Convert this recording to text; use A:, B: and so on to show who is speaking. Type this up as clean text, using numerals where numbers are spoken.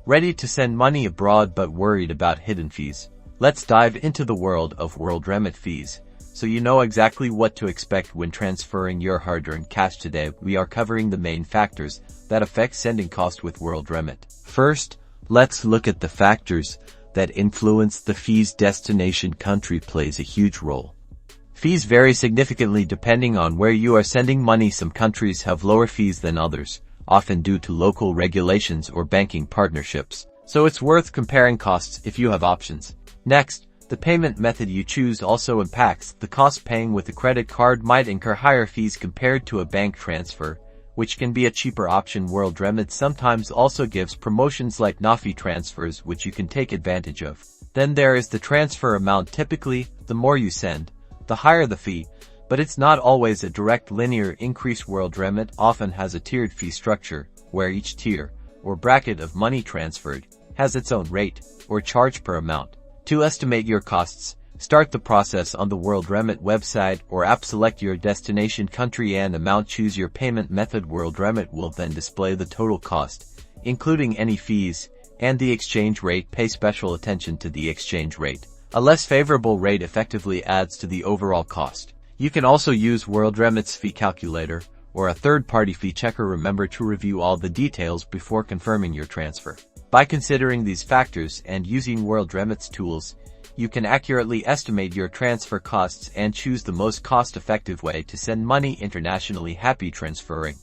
A: Ready to send money abroad but worried about hidden fees? Let's dive into the world of WorldRemit fees, so you know exactly what to expect when transferring your hard-earned cash. Today, we are covering the main factors that affect sending cost with WorldRemit. First, let's look at the factors that influence the fees. Destination country plays a huge role. Fees vary significantly depending on where you are sending money. Some countries have lower fees than others, often due to local regulations or banking partnerships. So it's worth comparing costs if you have options. Next, the payment method you choose also impacts the cost. Paying with a credit card might incur higher fees compared to a bank transfer, which can be a cheaper option. WorldRemit sometimes also gives promotions like no-fee transfers, which you can take advantage of. Then there is the transfer amount. Typically, the more you send, the higher the fee, but it's not always a direct linear increase. WorldRemit often has a tiered fee structure, where each tier, or bracket of money transferred, has its own rate, or charge per amount. To estimate your costs, start the process on the WorldRemit website or app. Select your destination country and amount. Choose your payment method. WorldRemit will then display the total cost, including any fees, and the exchange rate. Pay special attention to the exchange rate. A less favorable rate effectively adds to the overall cost. You can also use WorldRemit's fee calculator or a third-party fee checker. Remember to review all the details before confirming your transfer. By considering these factors and using WorldRemit's tools, you can accurately estimate your transfer costs and choose the most cost-effective way to send money internationally. Happy transferring!